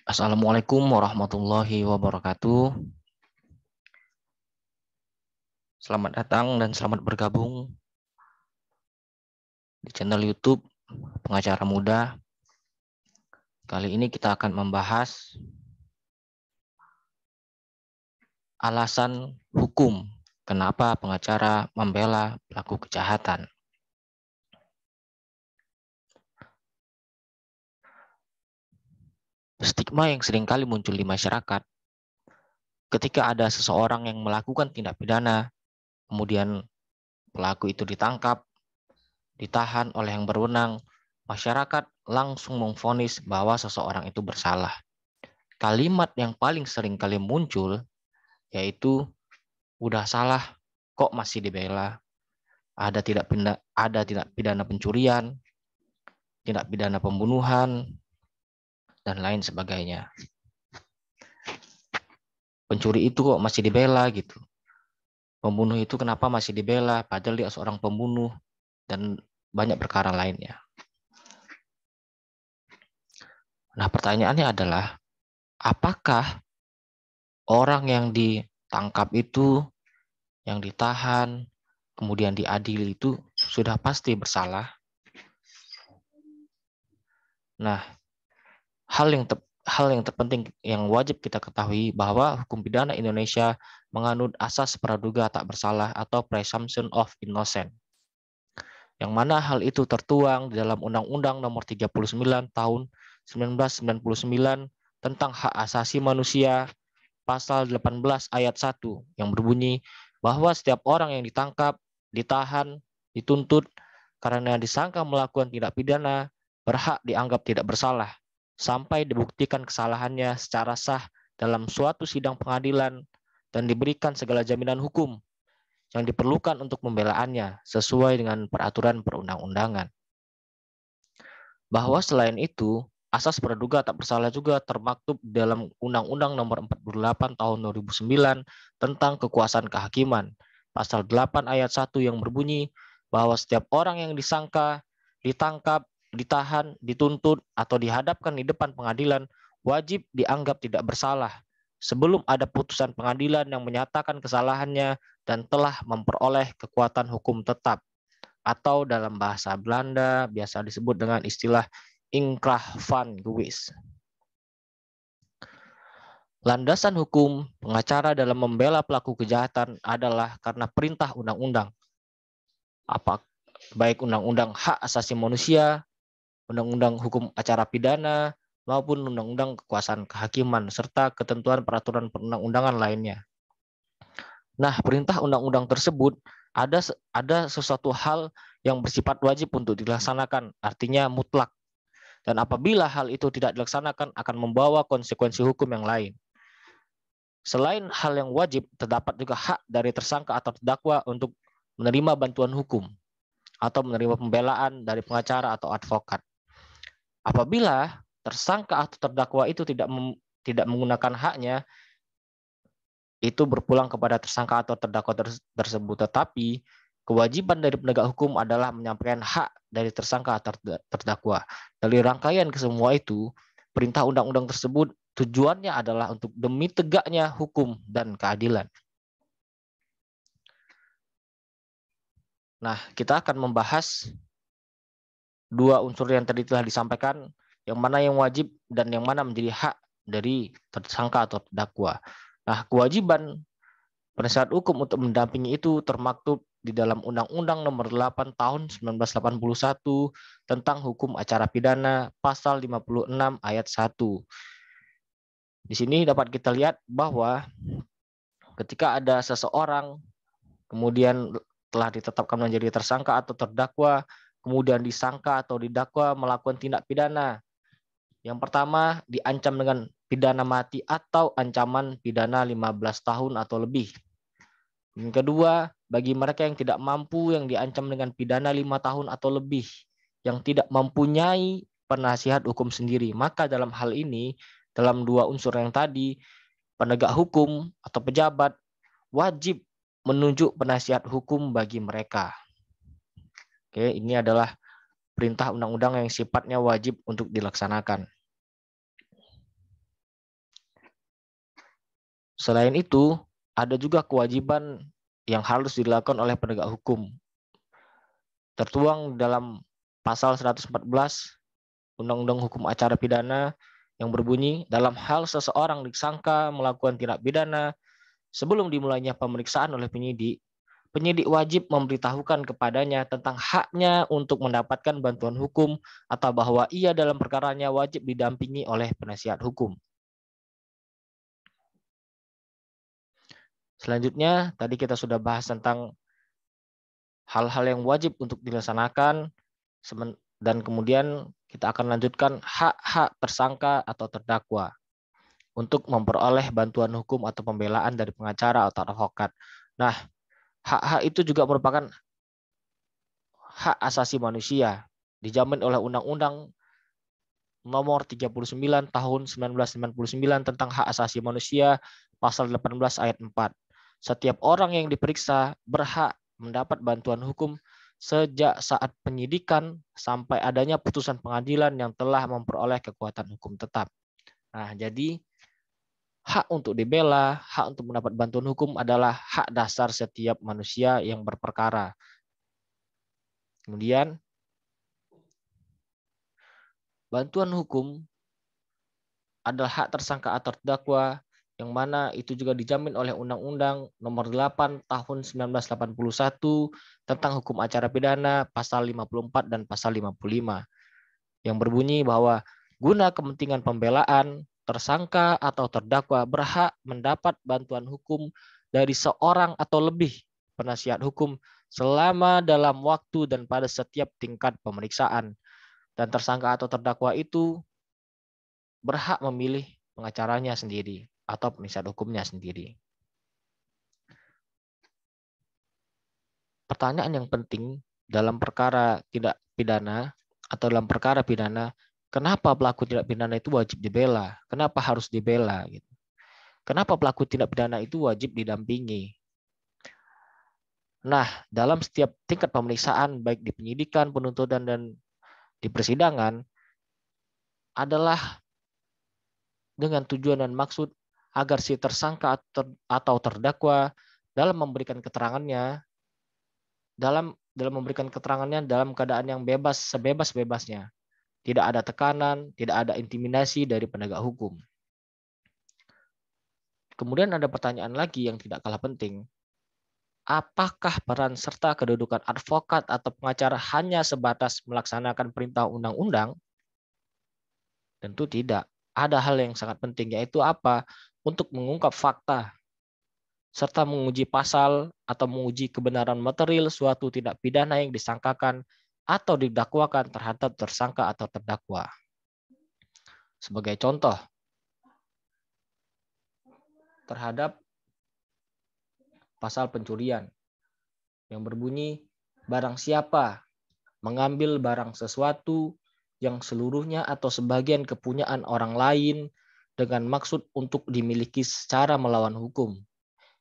Assalamualaikum warahmatullahi wabarakatuh. Selamat datang dan selamat bergabung di channel YouTube Pengacara Muda. Kali ini kita akan membahas alasan hukum kenapa pengacara membela pelaku kejahatan. Stigma yang seringkali muncul di masyarakat ketika ada seseorang yang melakukan tindak pidana, kemudian pelaku itu ditangkap, ditahan oleh yang berwenang, masyarakat langsung memvonis bahwa seseorang itu bersalah. Kalimat yang paling sering kali muncul yaitu udah salah kok masih dibela. Ada tidak pidana pencurian, tindak pidana pembunuhan, dan lain sebagainya. Pencuri itu kok masih dibela gitu. Pembunuh itu kenapa masih dibela padahal dia seorang pembunuh, dan banyak perkara lainnya. Nah, pertanyaannya adalah apakah orang yang ditangkap itu, yang ditahan, kemudian diadili itu sudah pasti bersalah? Nah, hal yang terpenting yang wajib kita ketahui bahwa hukum pidana Indonesia menganut asas praduga tak bersalah atau presumption of innocent. Yang mana hal itu tertuang di dalam Undang-Undang Nomor 39 Tahun 1999 tentang hak asasi manusia, pasal 18 ayat 1 yang berbunyi bahwa setiap orang yang ditangkap, ditahan, dituntut karena disangka melakukan tindak pidana berhak dianggap tidak bersalah sampai dibuktikan kesalahannya secara sah dalam suatu sidang pengadilan dan diberikan segala jaminan hukum yang diperlukan untuk pembelaannya sesuai dengan peraturan perundang-undangan. Bahwa selain itu, asas praduga tak bersalah juga termaktub dalam Undang-Undang Nomor 48 Tahun 2009 tentang kekuasaan kehakiman, pasal 8 ayat 1 yang berbunyi bahwa setiap orang yang disangka, ditangkap, ditahan, dituntut, atau dihadapkan di depan pengadilan wajib dianggap tidak bersalah sebelum ada putusan pengadilan yang menyatakan kesalahannya dan telah memperoleh kekuatan hukum tetap, atau dalam bahasa Belanda biasa disebut dengan istilah inkrah van gevis. Landasan hukum pengacara dalam membela pelaku kejahatan adalah karena perintah undang-undang, baik undang-undang hak asasi manusia, undang-undang hukum acara pidana, maupun undang-undang kekuasaan kehakiman, serta ketentuan peraturan perundang-undangan lainnya. Nah, perintah undang-undang tersebut ada sesuatu hal yang bersifat wajib untuk dilaksanakan, artinya mutlak. Dan apabila hal itu tidak dilaksanakan akan membawa konsekuensi hukum yang lain. Selain hal yang wajib, terdapat juga hak dari tersangka atau terdakwa untuk menerima bantuan hukum atau menerima pembelaan dari pengacara atau advokat. Apabila tersangka atau terdakwa itu tidak menggunakan haknya, itu berpulang kepada tersangka atau terdakwa tersebut. Tetapi kewajiban dari penegak hukum adalah menyampaikan hak dari tersangka atau terdakwa. Dari rangkaian kesemua itu, perintah undang-undang tersebut tujuannya adalah untuk demi tegaknya hukum dan keadilan. Nah, kita akan membahas dua unsur yang tadi telah disampaikan, yang mana yang wajib dan yang mana menjadi hak dari tersangka atau terdakwa. Nah, kewajiban penasihat hukum untuk mendampingi itu termaktub di dalam Undang-Undang Nomor 8 Tahun 1981 tentang hukum acara pidana pasal 56 ayat 1. Di sini dapat kita lihat bahwa ketika ada seseorang kemudian telah ditetapkan menjadi tersangka atau terdakwa, kemudian disangka atau didakwa melakukan tindak pidana. Yang pertama, diancam dengan pidana mati atau ancaman pidana 15 tahun atau lebih. Yang kedua, bagi mereka yang tidak mampu yang diancam dengan pidana 5 tahun atau lebih, yang tidak mempunyai penasihat hukum sendiri. Maka dalam hal ini, dalam dua unsur yang tadi, penegak hukum atau pejabat wajib menunjuk penasihat hukum bagi mereka. Oke, ini adalah perintah undang-undang yang sifatnya wajib untuk dilaksanakan. Selain itu, ada juga kewajiban yang harus dilakukan oleh penegak hukum. Tertuang dalam pasal 114 Undang-Undang Hukum Acara Pidana yang berbunyi, dalam hal seseorang disangka melakukan tindak pidana, sebelum dimulainya pemeriksaan oleh penyidik, penyidik wajib memberitahukan kepadanya tentang haknya untuk mendapatkan bantuan hukum atau bahwa ia dalam perkaranya wajib didampingi oleh penasihat hukum. Selanjutnya, tadi kita sudah bahas tentang hal-hal yang wajib untuk dilaksanakan, dan kemudian kita akan lanjutkan hak-hak tersangka atau terdakwa untuk memperoleh bantuan hukum atau pembelaan dari pengacara atau advokat. Nah, hak-hak itu juga merupakan hak asasi manusia, dijamin oleh Undang-Undang Nomor 39 Tahun 1999 tentang Hak Asasi Manusia, Pasal 18 Ayat 4. Setiap orang yang diperiksa berhak mendapat bantuan hukum sejak saat penyidikan sampai adanya putusan pengadilan yang telah memperoleh kekuatan hukum tetap. Nah, jadi hak untuk dibela, hak untuk mendapat bantuan hukum adalah hak dasar setiap manusia yang berperkara. Kemudian, bantuan hukum adalah hak tersangka atau terdakwa yang mana itu juga dijamin oleh Undang-Undang Nomor 8 Tahun 1981 tentang Hukum Acara Pidana Pasal 54 dan Pasal 55 yang berbunyi bahwa guna kepentingan pembelaan, tersangka atau terdakwa berhak mendapat bantuan hukum dari seorang atau lebih penasihat hukum selama dalam waktu dan pada setiap tingkat pemeriksaan. Dan tersangka atau terdakwa itu berhak memilih pengacaranya sendiri atau penasihat hukumnya sendiri. Pertanyaan yang penting dalam perkara tidak pidana atau dalam perkara pidana, kenapa pelaku tindak pidana itu wajib dibela? Kenapa harus dibela? Gitu. Kenapa pelaku tindak pidana itu wajib didampingi? Nah, dalam setiap tingkat pemeriksaan, baik di penyidikan, penuntutan, dan di persidangan, adalah dengan tujuan dan maksud agar si tersangka atau terdakwa dalam memberikan keterangannya dalam memberikan keterangannya dalam keadaan yang bebas, sebebas-bebasnya. Tidak ada tekanan, tidak ada intimidasi dari penegak hukum. Kemudian ada pertanyaan lagi yang tidak kalah penting. Apakah peran serta kedudukan advokat atau pengacara hanya sebatas melaksanakan perintah undang-undang? Tentu tidak. Ada hal yang sangat penting, yaitu apa? Untuk mengungkap fakta, serta menguji pasal atau menguji kebenaran material suatu tindak pidana yang disangkakan atau didakwakan terhadap tersangka atau terdakwa. Sebagai contoh, terhadap pasal pencurian yang berbunyi, barang siapa mengambil barang sesuatu yang seluruhnya atau sebagian kepunyaan orang lain dengan maksud untuk dimiliki secara melawan hukum,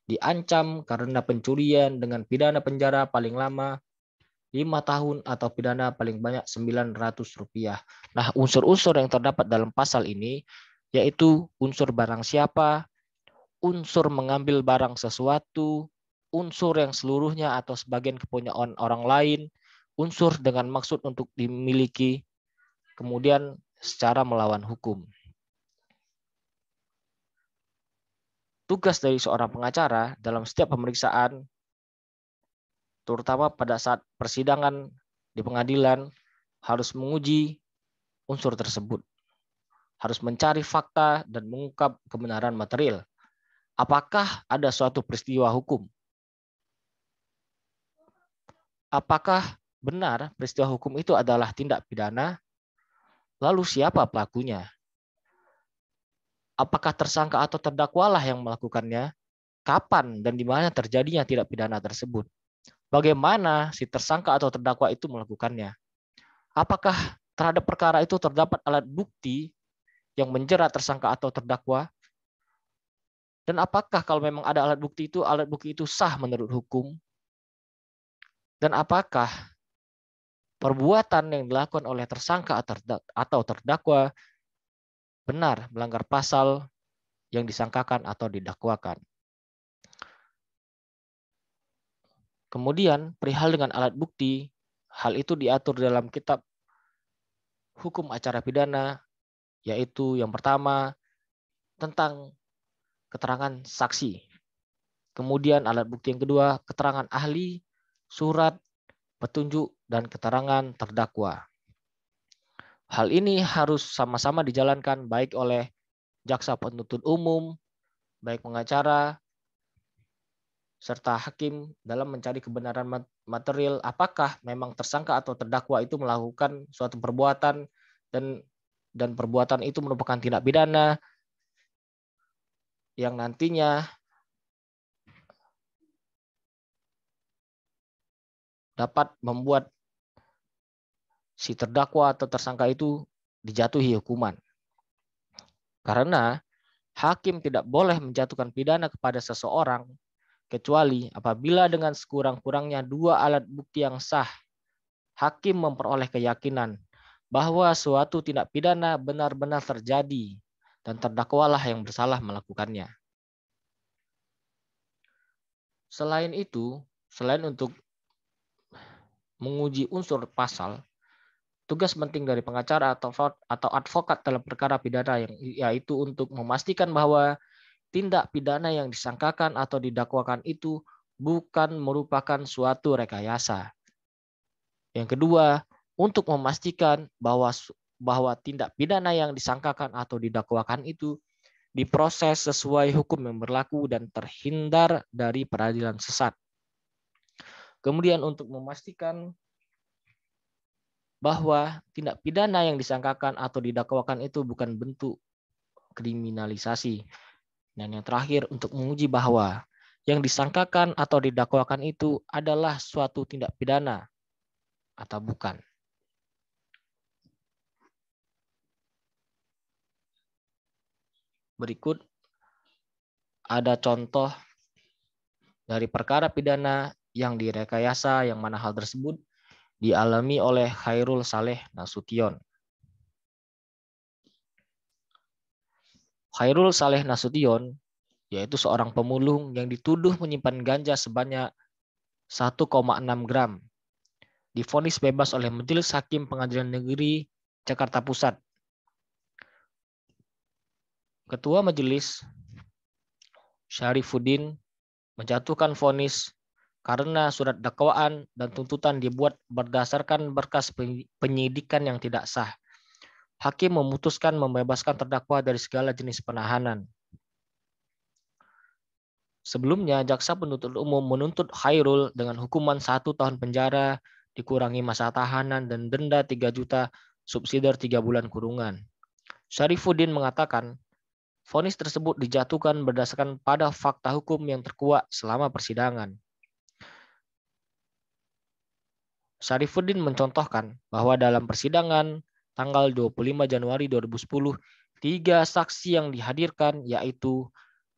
diancam karena pencurian dengan pidana penjara paling lama 5 tahun atau pidana paling banyak Rp900. Nah, unsur-unsur yang terdapat dalam pasal ini yaitu unsur barang siapa, unsur mengambil barang sesuatu, unsur yang seluruhnya atau sebagian kepunyaan orang lain, unsur dengan maksud untuk dimiliki, kemudian secara melawan hukum. Tugas dari seorang pengacara dalam setiap pemeriksaan, terutama pada saat persidangan di pengadilan, harus menguji unsur tersebut. Harus mencari fakta dan mengungkap kebenaran material. Apakah ada suatu peristiwa hukum? Apakah benar peristiwa hukum itu adalah tindak pidana? Lalu siapa pelakunya? Apakah tersangka atau terdakwalah yang melakukannya? Kapan dan di mana terjadinya tindak pidana tersebut? Bagaimana si tersangka atau terdakwa itu melakukannya? Apakah terhadap perkara itu terdapat alat bukti yang menjerat tersangka atau terdakwa? Dan apakah kalau memang ada alat bukti itu sah menurut hukum? Dan apakah perbuatan yang dilakukan oleh tersangka atau terdakwa benar melanggar pasal yang disangkakan atau didakwakan. Kemudian perihal dengan alat bukti, hal itu diatur dalam kitab hukum acara pidana, yaitu yang pertama tentang keterangan saksi. Kemudian alat bukti yang kedua, keterangan ahli, surat, petunjuk, dan keterangan terdakwa. Hal ini harus sama-sama dijalankan baik oleh jaksa penuntut umum, baik pengacara, serta hakim dalam mencari kebenaran material apakah memang tersangka atau terdakwa itu melakukan suatu perbuatan dan perbuatan itu merupakan tindak pidana yang nantinya dapat membuat si terdakwa atau tersangka itu dijatuhi hukuman. Karena hakim tidak boleh menjatuhkan pidana kepada seseorang kecuali apabila dengan sekurang-kurangnya 2 alat bukti yang sah, hakim memperoleh keyakinan bahwa suatu tindak pidana benar-benar terjadi dan terdakwalah yang bersalah melakukannya. Selain itu, selain untuk menguji unsur pasal, tugas penting dari pengacara atau advokat dalam perkara pidana yaitu untuk memastikan bahwa tindak pidana yang disangkakan atau didakwakan itu bukan merupakan suatu rekayasa. Yang kedua, untuk memastikan bahwa tindak pidana yang disangkakan atau didakwakan itu diproses sesuai hukum yang berlaku dan terhindar dari peradilan sesat. Kemudian untuk memastikan bahwa tindak pidana yang disangkakan atau didakwakan itu bukan bentuk kriminalisasi. Dan yang terakhir untuk menguji bahwa yang disangkakan atau didakwakan itu adalah suatu tindak pidana atau bukan. Berikut ada contoh dari perkara pidana yang direkayasa yang mana hal tersebut dialami oleh Khairul Saleh Nasution. Khairul Saleh Nasution yaitu seorang pemulung yang dituduh menyimpan ganja sebanyak 1,6 gram. Divonis bebas oleh Majelis Hakim Pengadilan Negeri Jakarta Pusat. Ketua Majelis Syarifuddin menjatuhkan vonis karena surat dakwaan dan tuntutan dibuat berdasarkan berkas penyidikan yang tidak sah. Hakim memutuskan membebaskan terdakwa dari segala jenis penahanan. Sebelumnya, jaksa penuntut umum menuntut Khairul dengan hukuman 1 tahun penjara, dikurangi masa tahanan dan denda 3 juta, subsidiar 3 bulan kurungan. Syarifuddin mengatakan, vonis tersebut dijatuhkan berdasarkan pada fakta hukum yang terkuak selama persidangan. Syarifuddin mencontohkan bahwa dalam persidangan tanggal 25 Januari 2010, 3 saksi yang dihadirkan yaitu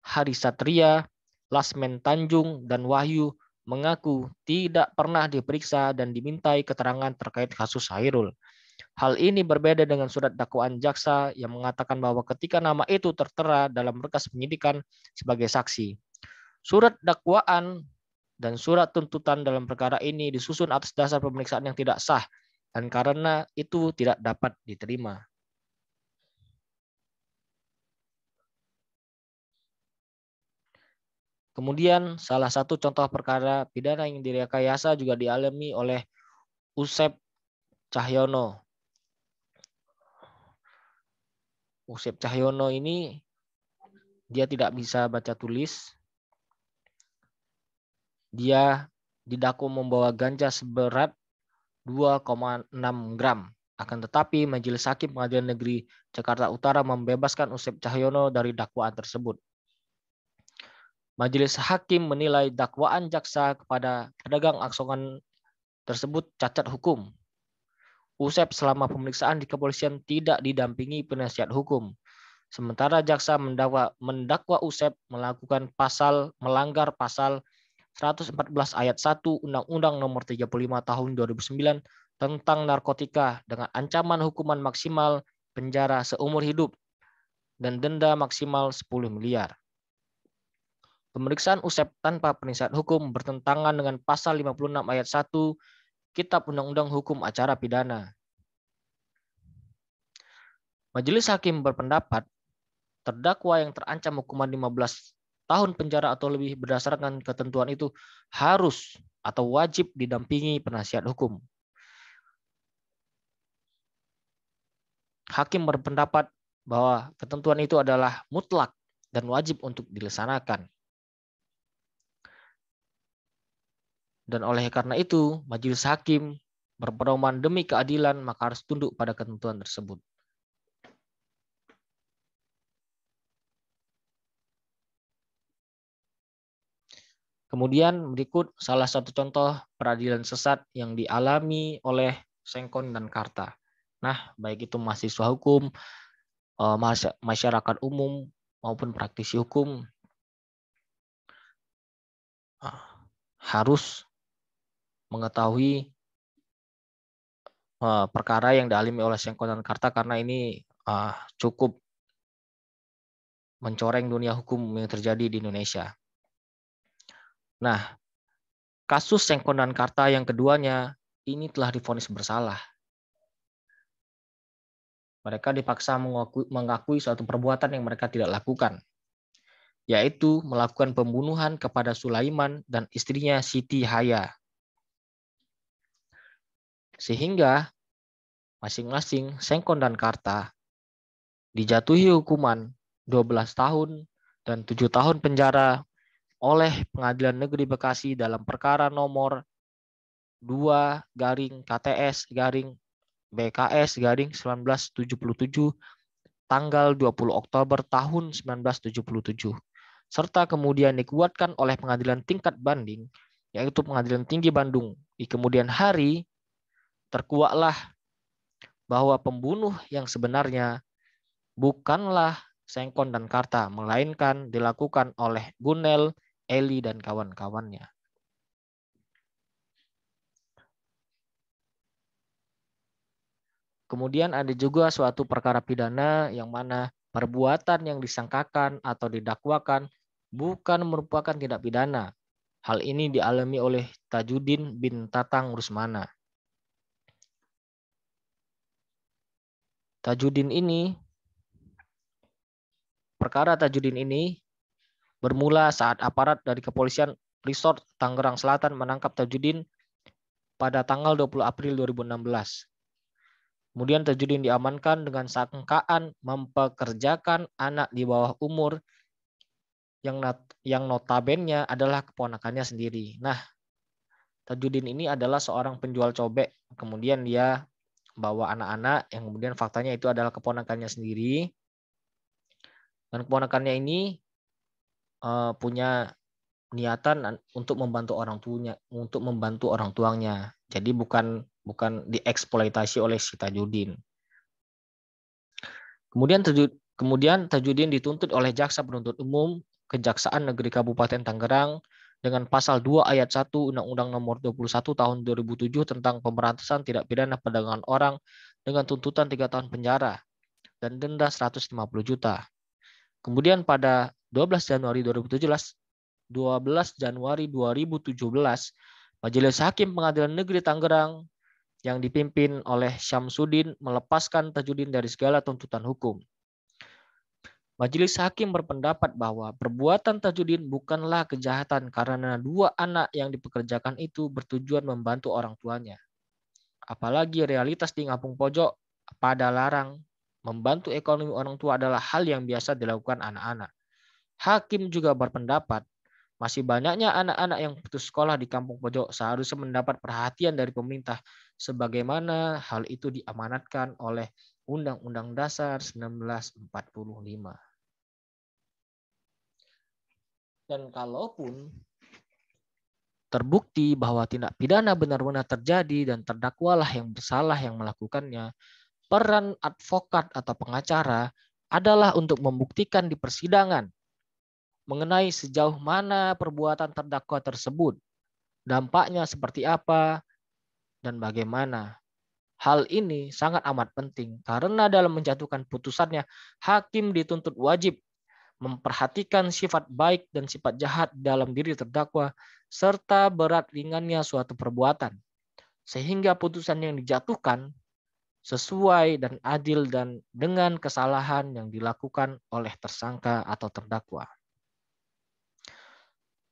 Hari Satria, Lasmen Tanjung, dan Wahyu mengaku tidak pernah diperiksa dan dimintai keterangan terkait kasus Khairul. Hal ini berbeda dengan surat dakwaan jaksa yang mengatakan bahwa ketika nama itu tertera dalam berkas penyidikan sebagai saksi. Surat dakwaan dan surat tuntutan dalam perkara ini disusun atas dasar pemeriksaan yang tidak sah dan karena itu tidak dapat diterima. Kemudian salah satu contoh perkara pidana yang direkayasa juga dialami oleh Usep Cahyono. Usep Cahyono ini dia tidak bisa baca tulis. Dia didakwa membawa ganja seberat 2,6 gram. Akan tetapi Majelis Hakim Pengadilan Negeri Jakarta Utara membebaskan Usep Cahyono dari dakwaan tersebut. Majelis Hakim menilai dakwaan jaksa kepada pedagang aksongan tersebut cacat hukum. Usep selama pemeriksaan di kepolisian tidak didampingi penasihat hukum. Sementara jaksa mendakwa Usep melanggar pasal 114 ayat 1 Undang-Undang Nomor 35 Tahun 2009 tentang narkotika dengan ancaman hukuman maksimal penjara seumur hidup dan denda maksimal 10 miliar. Pemeriksaan Usep tanpa penasihat hukum bertentangan dengan pasal 56 ayat 1 Kitab Undang-Undang Hukum Acara Pidana. Majelis hakim berpendapat terdakwa yang terancam hukuman 15 tahun penjara atau lebih berdasarkan ketentuan itu harus atau wajib didampingi penasihat hukum. Hakim berpendapat bahwa ketentuan itu adalah mutlak dan wajib untuk dilaksanakan. Dan oleh karena itu, majelis hakim berpedoman demi keadilan maka harus tunduk pada ketentuan tersebut. Kemudian berikut salah satu contoh peradilan sesat yang dialami oleh Sengkon dan Karta. Nah, baik itu mahasiswa hukum, masyarakat umum, maupun praktisi hukum harus mengetahui perkara yang dialami oleh Sengkon dan Karta karena ini cukup mencoreng dunia hukum yang terjadi di Indonesia. Nah, kasus Sengkon dan Karta yang keduanya ini telah divonis bersalah. Mereka dipaksa mengakui suatu perbuatan yang mereka tidak lakukan, yaitu melakukan pembunuhan kepada Sulaiman dan istrinya Siti Haya. Sehingga masing-masing Sengkon dan Karta dijatuhi hukuman 12 tahun dan 7 tahun penjara oleh Pengadilan Negeri Bekasi dalam perkara nomor 2-KTS-BKS-1977 tanggal 20 Oktober tahun 1977 serta kemudian dikuatkan oleh Pengadilan Tingkat Banding yaitu Pengadilan Tinggi Bandung. Di kemudian hari terkuaklah bahwa pembunuh yang sebenarnya bukanlah Sengkon dan Karta, melainkan dilakukan oleh Gunel, Eli, dan kawan-kawannya. Kemudian ada juga suatu perkara pidana yang mana perbuatan yang disangkakan atau didakwakan bukan merupakan tindak pidana. Hal ini dialami oleh Tajudin bin Tatang Rusmana. Perkara Tajudin ini bermula saat aparat dari kepolisian Resort Tangerang Selatan menangkap Tajudin pada tanggal 20 April 2016. Kemudian Tajudin diamankan dengan sangkaan mempekerjakan anak di bawah umur yang notabene adalah keponakannya sendiri. Nah, Tajudin ini adalah seorang penjual cobek. Kemudian dia bawa anak-anak yang kemudian faktanya itu adalah keponakannya sendiri. Dan keponakannya ini punya niatan untuk membantu orang tuanya. Jadi bukan dieksploitasi oleh si Tajudin. Kemudian Tajudin dituntut oleh Jaksa Penuntut Umum Kejaksaan Negeri Kabupaten Tangerang dengan pasal 2 ayat 1 Undang-Undang Nomor 21 Tahun 2007 tentang pemberantasan tindak pidana perdagangan orang dengan tuntutan 3 tahun penjara dan denda 150 juta. Kemudian pada 12 Januari 2017, Majelis Hakim Pengadilan Negeri Tangerang yang dipimpin oleh Syamsuddin melepaskan Tajudin dari segala tuntutan hukum. Majelis Hakim berpendapat bahwa perbuatan Tajudin bukanlah kejahatan karena 2 anak yang dipekerjakan itu bertujuan membantu orang tuanya. Apalagi realitas di kampung pojok pada larang membantu ekonomi orang tua adalah hal yang biasa dilakukan anak-anak. Hakim juga berpendapat masih banyaknya anak-anak yang putus sekolah di kampung pojok seharusnya mendapat perhatian dari pemerintah sebagaimana hal itu diamanatkan oleh Undang-Undang Dasar 1945. Dan kalaupun terbukti bahwa tindak pidana benar-benar terjadi dan terdakwalah yang bersalah yang melakukannya, peran advokat atau pengacara adalah untuk membuktikan di persidangan mengenai sejauh mana perbuatan terdakwa tersebut, dampaknya seperti apa, dan bagaimana. Hal ini sangat amat penting karena dalam menjatuhkan putusannya, hakim dituntut wajib memperhatikan sifat baik dan sifat jahat dalam diri terdakwa, serta berat ringannya suatu perbuatan. Sehingga putusan yang dijatuhkan sesuai dan adil dan dengan kesalahan yang dilakukan oleh tersangka atau terdakwa.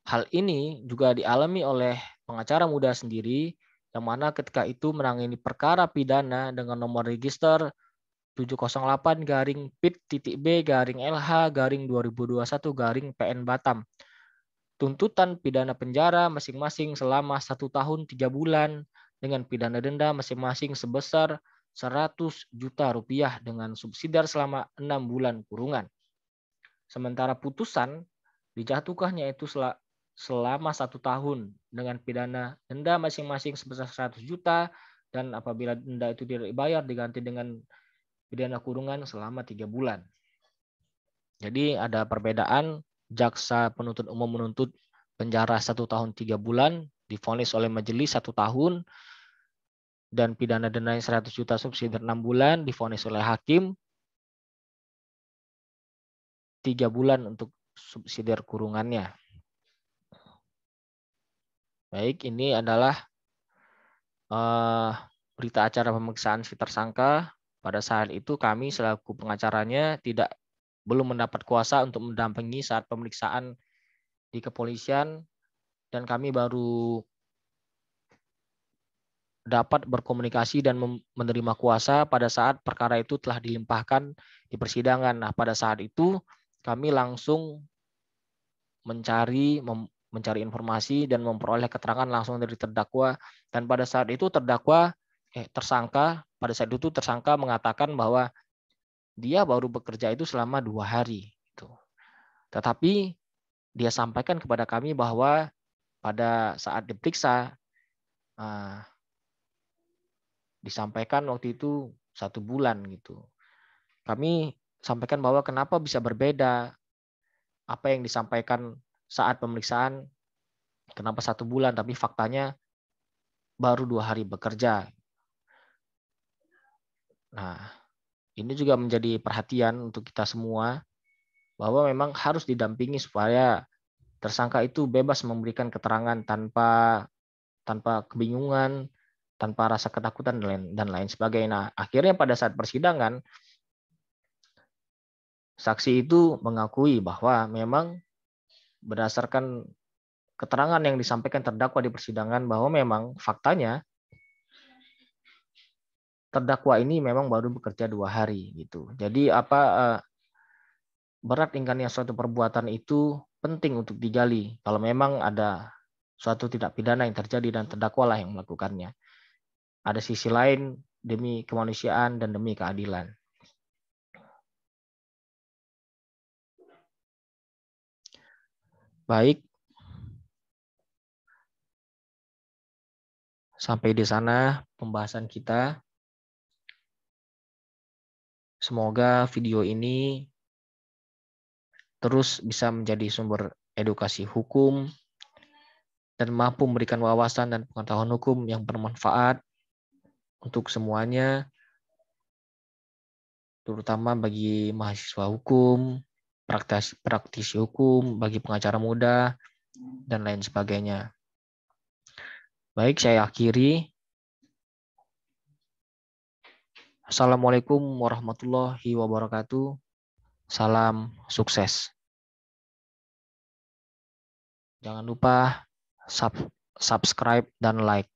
Hal ini juga dialami oleh pengacara muda sendiri, yang mana ketika itu menangani perkara pidana dengan nomor register 708-PIT-B-LH-2021-PN Batam. Tuntutan pidana penjara masing-masing selama 1 tahun 3 bulan dengan pidana denda masing-masing sebesar 100 juta rupiah dengan subsidiar selama 6 bulan kurungan. Sementara putusan dijatuhkannya itu selama 1 tahun dengan pidana denda masing-masing sebesar 100 juta dan apabila denda itu tidak dibayar diganti dengan pidana kurungan selama 3 bulan. Jadi ada perbedaan, jaksa penuntut umum menuntut penjara 1 tahun 3 bulan, divonis oleh majelis 1 tahun, dan pidana denda 100 juta subsidi 6 bulan, divonis oleh hakim 3 bulan untuk subsidi kurungannya. Baik, ini adalah berita acara pemeriksaan si tersangka. Pada saat itu kami selaku pengacaranya belum mendapat kuasa untuk mendampingi saat pemeriksaan di kepolisian, dan kami baru dapat berkomunikasi dan menerima kuasa pada saat perkara itu telah dilimpahkan di persidangan. Nah, pada saat itu kami langsung mencari informasi dan memperoleh keterangan langsung dari terdakwa, dan pada saat itu tersangka mengatakan bahwa dia baru bekerja itu selama 2 hari. Tetapi dia sampaikan kepada kami bahwa pada saat diperiksa disampaikan waktu itu 1 bulan gitu. Kami sampaikan bahwa kenapa bisa berbeda apa yang disampaikan saat pemeriksaan, kenapa 1 bulan, tapi faktanya baru 2 hari bekerja. Nah, ini juga menjadi perhatian untuk kita semua bahwa memang harus didampingi supaya tersangka itu bebas memberikan keterangan tanpa kebingungan, tanpa rasa ketakutan dan lain sebagainya. Nah, akhirnya pada saat persidangan saksi itu mengakui bahwa memang berdasarkan keterangan yang disampaikan terdakwa di persidangan bahwa memang faktanya terdakwa ini memang baru bekerja 2 hari gitu. Jadi berat ringannya suatu perbuatan itu penting untuk digali kalau memang ada suatu tindak pidana yang terjadi dan terdakwa lah yang melakukannya. Ada sisi lain demi kemanusiaan dan demi keadilan. Baik. Sampai di sana pembahasan kita. Semoga video ini terus bisa menjadi sumber edukasi hukum dan mampu memberikan wawasan dan pengetahuan hukum yang bermanfaat untuk semuanya, terutama bagi mahasiswa hukum, praktisi hukum, bagi pengacara muda, dan lain sebagainya. Baik, saya akhiri. Assalamualaikum warahmatullahi wabarakatuh. Salam sukses. Jangan lupa subscribe dan like.